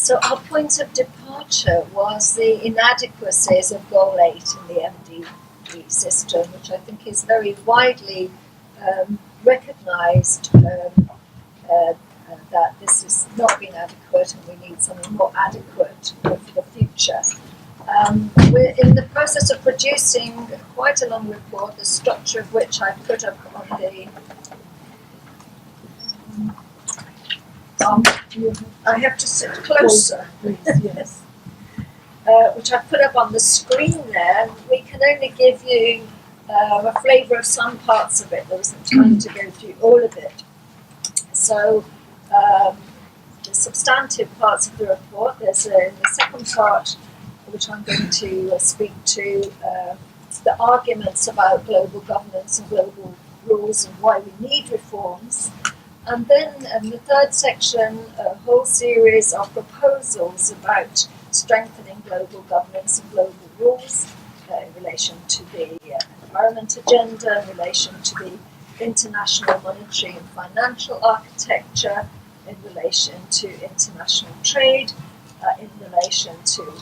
So our point of departure was the inadequacies of Goal 8 in the MDG system, which I think is very widely recognised that this has not been adequate and we need something more adequate for the future. We're in the process of producing quite a long report, the structure of which I put up on the I have to sit closer. Yes. Which I put up on the screen there. We can only give you a flavour of some parts of it. There wasn't time to go through all of it. So the substantive parts of the report, there's in the second part, which I'm going to speak to, the arguments about global governance and global rules and why we need reforms. And then in the third section, a whole series of proposals about strengthening global governance and global rules in relation to the environment agenda, in relation to the international monetary and financial architecture, in relation to international trade, in relation to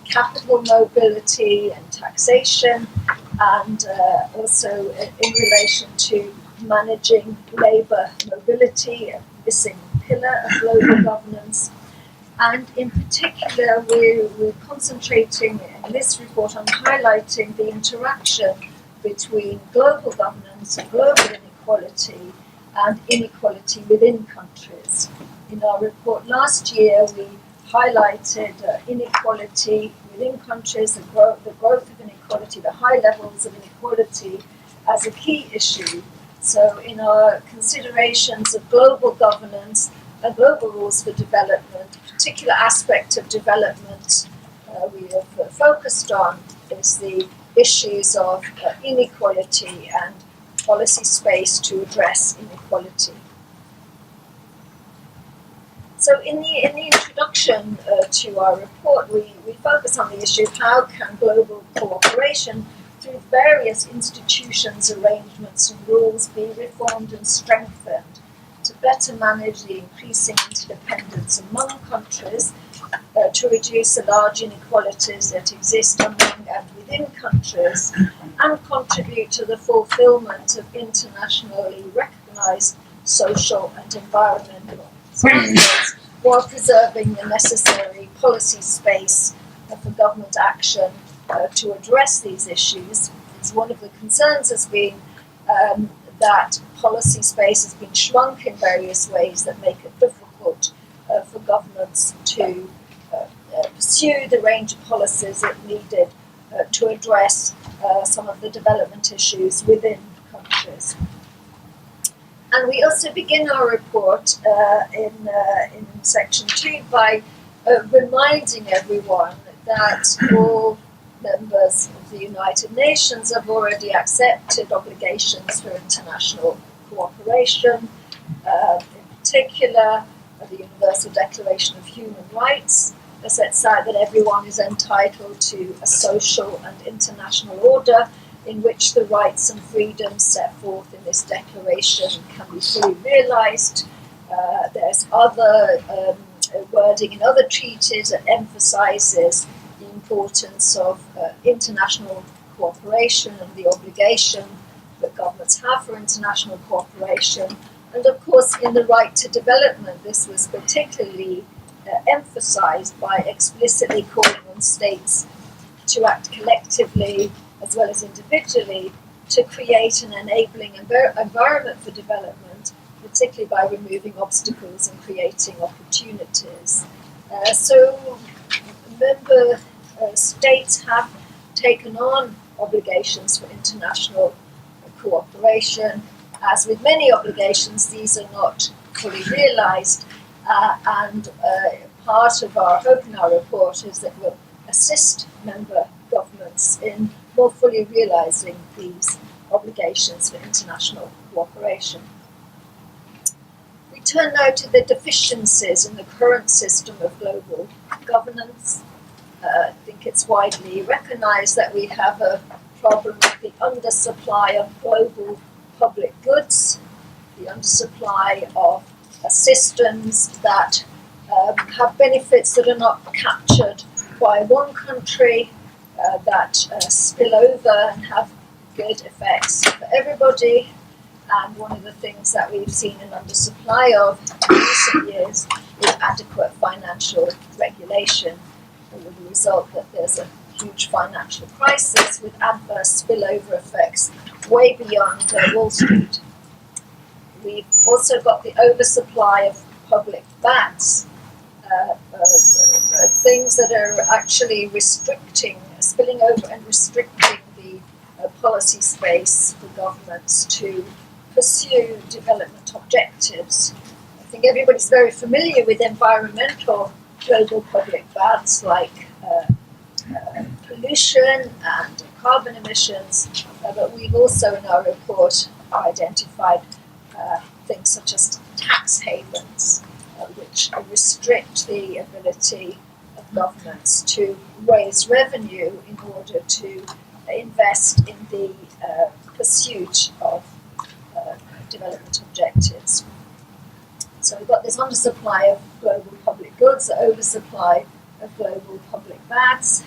capital mobility and taxation, and also in relation to managing labour mobility, a missing pillar of global governance. And in particular, we're concentrating in this report on highlighting the interaction between global governance and global inequality and inequality within countries. In our report last year, we highlighted inequality within countries, the growth of inequality, the high levels of inequality as a key issue. So in our considerations of global governance and global rules for development, a particular aspect of development we have focused on is the issues of inequality and policy space to address inequality. So in the introduction to our report, we focus on the issue of how can global cooperation through various institutions, arrangements and rules be reformed and strengthened to better manage the increasing interdependence among countries, to reduce the large inequalities that exist among and within countries, and contribute to the fulfillment of internationally recognised social and environmental standards, while preserving the necessary policy space for government action to address these issues. It's one of the concerns has been that policy space has been shrunk in various ways that make it difficult for governments to pursue the range of policies it needed to address some of the development issues within countries. And we also begin our report in section 2 by reminding everyone that all members of the United Nations have already accepted obligations for international cooperation, in particular the Universal Declaration of Human Rights that sets out that everyone is entitled to a social and international order in which the rights and freedoms set forth in this declaration can be fully realised. There's other wording in other treaties that emphasises the importance of international cooperation and the obligation that governments have for international cooperation. And of course, in the right to development, this was particularly emphasised by explicitly calling on states to act collectively as well as individually to create an enabling environment for development, particularly by removing obstacles and creating opportunities. So member states have taken on obligations for international cooperation. As with many obligations, these are not fully realised, and part of our hope in our report is that we'll assist member governments in more fully realising these obligations for international cooperation. We turn now to the deficiencies in the current system of global governance. I think it's widely recognised that we have a problem with the undersupply of global public goods, the undersupply of systems that have benefits that are not captured by one country, that spill over and have good effects for everybody. And one of the things that we've seen an undersupply of in recent years is adequate financial regulation, with the result that there's a huge financial crisis with adverse spillover effects way beyond Wall Street. We've also got the oversupply of public bads, things that are actually spilling over and restricting the policy space for governments to pursue development objectives. I think everybody's very familiar with environmental global public bads like pollution and carbon emissions, but we've also in our report identified things such as tax havens, which restrict the ability of governments to raise revenue in order to invest in the pursuit of development objectives. So we've got this undersupply of global public goods, the oversupply of global public bads,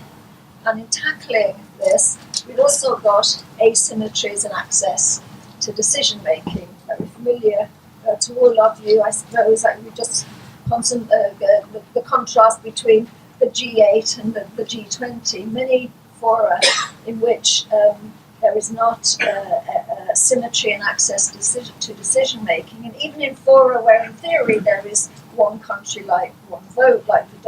and in tackling this, we've also got asymmetries in access to decision making. Very familiar to all of you, I suppose, that we just the contrast between the G8 and the G20. Many fora in which there is not symmetry in access to decision making, and even in fora where in theory there is one country like one vote, like the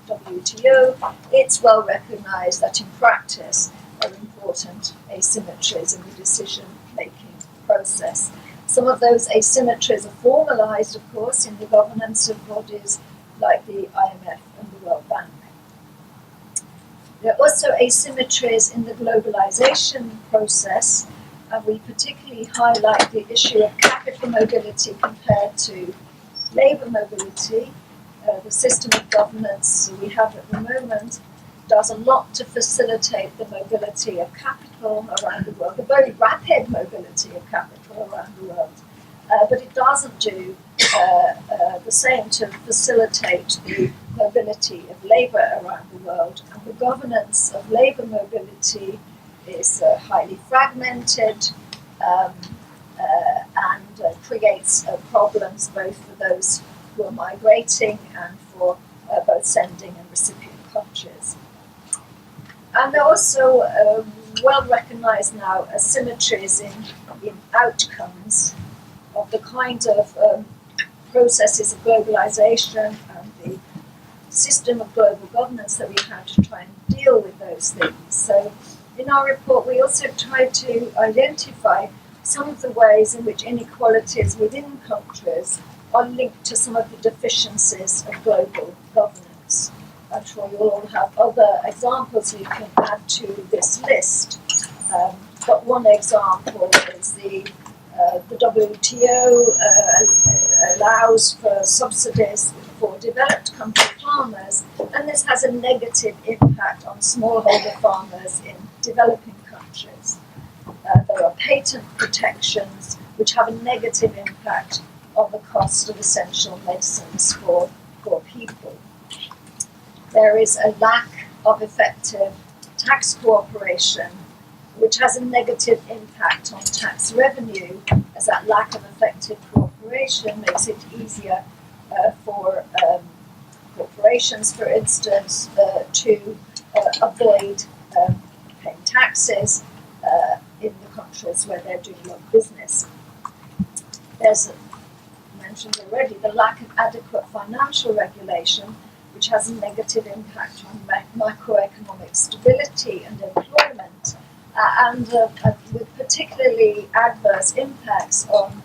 WTO, it's well recognized that in practice there are important asymmetries in the decision making process. Some of those asymmetries are formalized, of course, in the governance of bodies like the IMF and the World Bank. There are also asymmetries in the globalization process, and we particularly highlight the issue of capital mobility compared to labor mobility. The system of governance we have at the moment does a lot to facilitate the mobility of capital around the world, the very rapid mobility of capital around the world. But it doesn't do the same to facilitate the mobility of labour around the world. And the governance of labour mobility is highly fragmented and creates problems both for those who are migrating and for both sending and recipient countries. And there are also well recognised now asymmetries in outcomes of the kind of processes of globalisation and the system of global governance that we have to try and deal with those things. So in our report we also tried to identify some of the ways in which inequalities within countries are linked to some of the deficiencies of global governance. I'm sure you'll all have other examples you can add to this list. But one example is the WTO allows for subsidies for developed country farmers, and this has a negative impact on smallholder farmers in developing countries. There are patent protections which have a negative impact on the cost of essential medicines for people. There is a lack of effective tax cooperation, which has a negative impact on tax revenue, as that lack of effective cooperation makes it easier for corporations, for instance, to avoid paying taxes in the countries where they're doing a lot of business. There's, mentioned already, the lack of adequate financial regulation, which has a negative impact on macroeconomic stability and employment, and with particularly adverse impacts on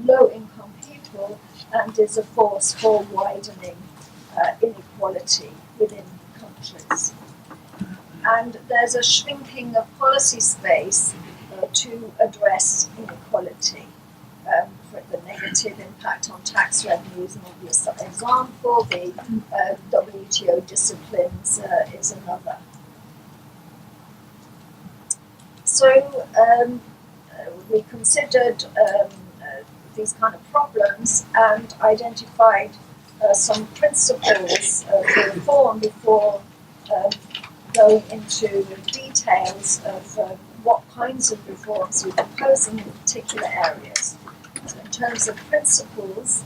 low-income people, and is a force for widening inequality within countries. And there's a shrinking of policy space to address inequality. For the negative impact on tax revenues, an obvious example, the WTO disciplines is another. So we considered these kind of problems and identified some principles for reform before going into details of what kinds of reforms we're proposing in particular areas. So in terms of principles,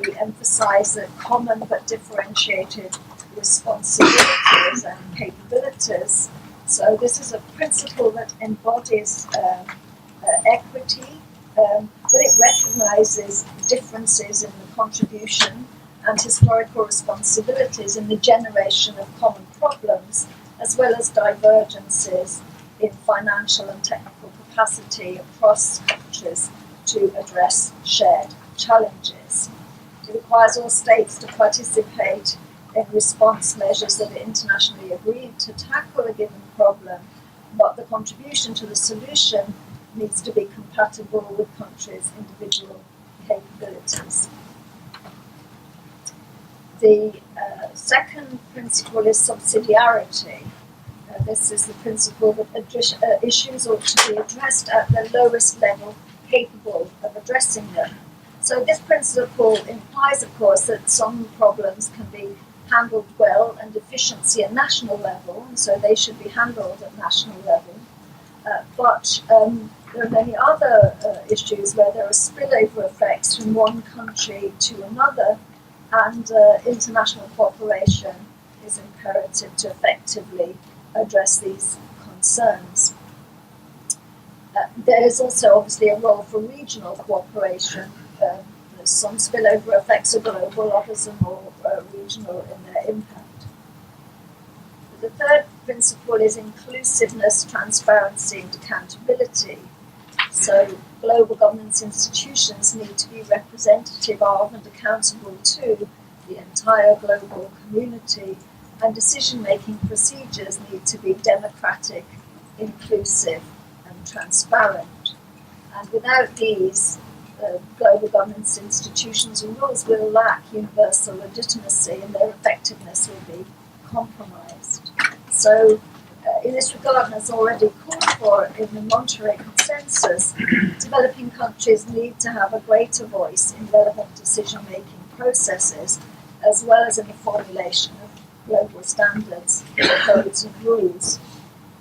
we emphasize that common but differentiated responsibilities and capabilities. So this is a principle that embodies equity, but it recognizes differences in the contribution and historical responsibilities in the generation of common problems, as well as divergences in financial and technical capacity across countries to address shared challenges. It requires all states to participate in response measures that are internationally agreed to tackle a given problem, but the contribution to the solution needs to be compatible with countries' individual capabilities. The second principle is subsidiarity. This is the principle that issues ought to be addressed at the lowest level capable of addressing them. So this principle implies, of course, that some problems can be handled well and efficiently at national level, and so they should be handled at national level. But there are many other issues where there are spillover effects from one country to another, and international cooperation is imperative to effectively address these concerns. There is also obviously a role for regional cooperation. Some spillover effects are global, others are more regional in their impact. The third principle is inclusiveness, transparency, and accountability. So global governance institutions need to be representative of and accountable to the entire global community, and decision-making procedures need to be democratic, inclusive, and transparent. And without these, global governance institutions and rules will lack universal legitimacy, and their effectiveness will be compromised. So in this regard, and as already called for in the Monterey Consensus, developing countries need to have a greater voice in relevant decision-making processes, as well as in the formulation of global standards, codes and rules.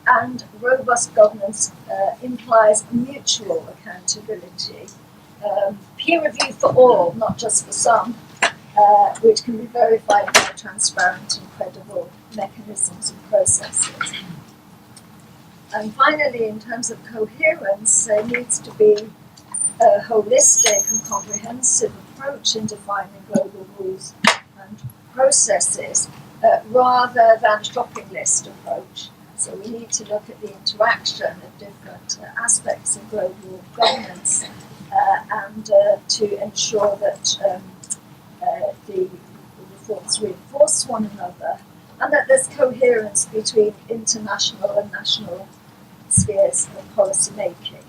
And robust governance implies mutual accountability, peer review for all, not just for some, which can be verified by transparent and credible mechanisms and processes. And finally, in terms of coherence, there needs to be a holistic and comprehensive approach in defining global rules and processes, rather than a shopping list approach. So we need to look at the interaction of different aspects of global governance and to ensure that the reforms reinforce one another, and that there's coherence between international and national spheres of policy making.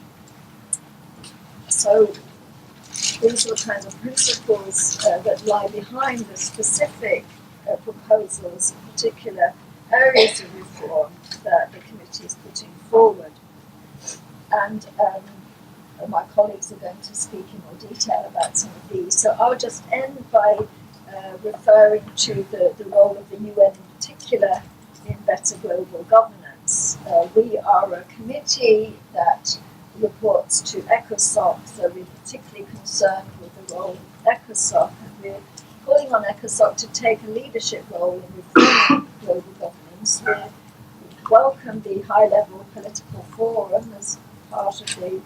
So these are the kinds of principles that lie behind the specific proposals, in particular areas of reform that the committee is putting forward. And my colleagues are going to speak in more detail about some of these. So I'll just end by referring to the role of the UN in particular in better global governance. We are a committee that reports to ECOSOC, so we're particularly concerned with the role of ECOSOC, and we're calling on ECOSOC to take a leadership role in reforming global governance. We welcome the high-level political forum as part of the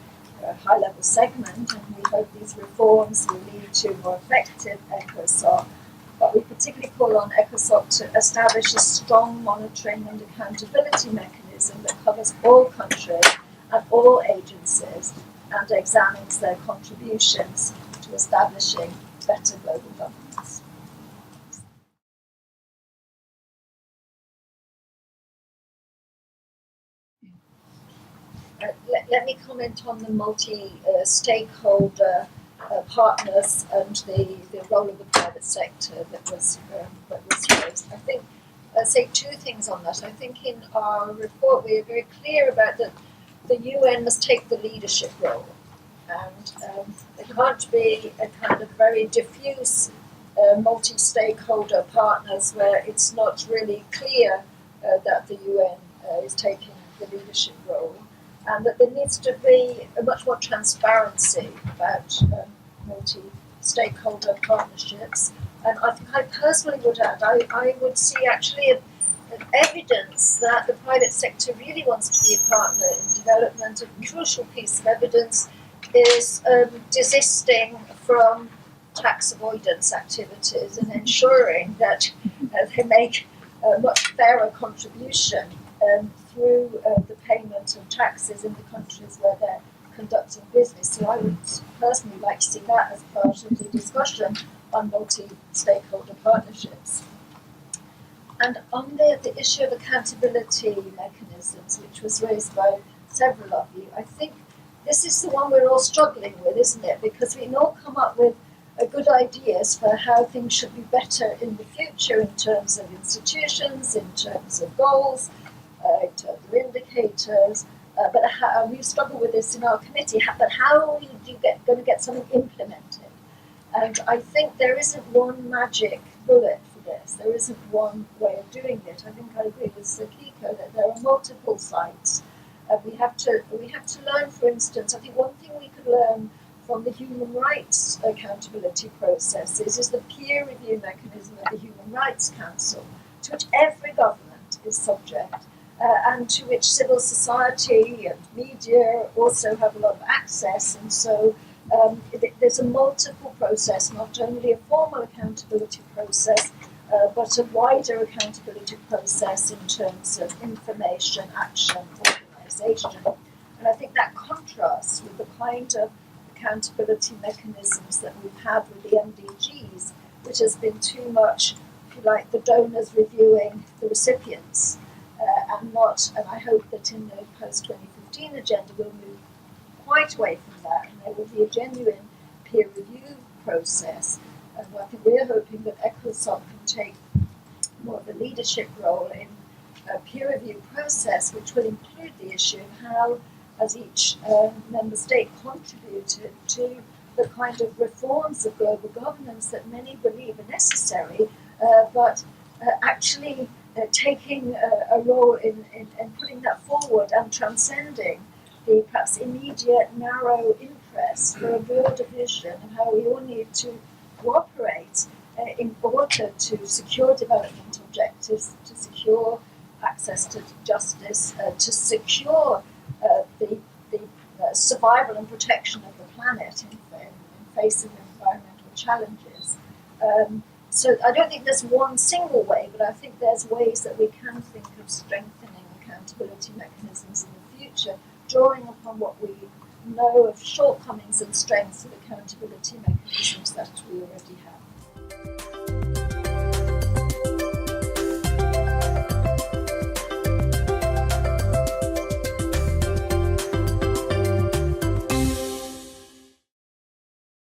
high-level segment, and we hope these reforms will lead to more effective ECOSOC. But we particularly call on ECOSOC to establish a strong monitoring and accountability mechanism that covers all countries and all agencies and examines their contributions to establishing better global governance. Let me comment on the multi-stakeholder partners and the role of the private sector that was raised. I think I'll say two things on that. I think in our report we are very clear about that the UN must take the leadership role, and there can't be a kind of very diffuse multi-stakeholder partners where it's not really clear that the UN is taking the leadership role, and that there needs to be a much more transparency about multi-stakeholder partnerships. And I think I personally would add, I would see actually an evidence that the private sector really wants to be a partner in development. A crucial piece of evidence is desisting from tax avoidance activities and ensuring that they make a much fairer contribution through the payment of taxes in the countries where they're conducting business. So I would personally like to see that as part of the discussion on multi-stakeholder partnerships. And on the issue of accountability mechanisms, which was raised by several of you, I think this is the one we're all struggling with, isn't it? Because we can all come up with good ideas for how things should be better in the future in terms of institutions, in terms of goals, in terms of indicators. But we struggle with this in our committee. But how are you going to get something implemented? And I think there isn't one magic bullet for this. There isn't one way of doing it. I think I agree with Sakiko that there are multiple sites. We have to learn, for instance, I think one thing we could learn from the human rights accountability processes is the peer review mechanism of the Human Rights Council, to which every government is subject, and to which civil society and media also have a lot of access. And so there's a multiple process, not only a formal accountability process, but a wider accountability process in terms of information, action, organisation. And I think that contrasts with the kind of accountability mechanisms that we've had with the MDGs, which has been too much, if you like, the donors reviewing the recipients, and I hope that in the post-2015 agenda we'll move quite away from that, and there will be a genuine peer review process. And I think we're hoping that ECOSOC can take more of a leadership role in a peer review process, which will include the issue of how has each member state contributed to the kind of reforms of global governance that many believe are necessary, but actually taking a role in putting that forward and transcending the perhaps immediate narrow interest for a broader vision of how we all need to cooperate in order to secure development objectives, to secure access to justice, to secure the survival and protection of the planet in facing environmental challenges. So I don't think there's one single way, but I think there's ways that we can think of strengthening accountability mechanisms in the future, drawing upon what we know of shortcomings and strengths of accountability mechanisms that we already have.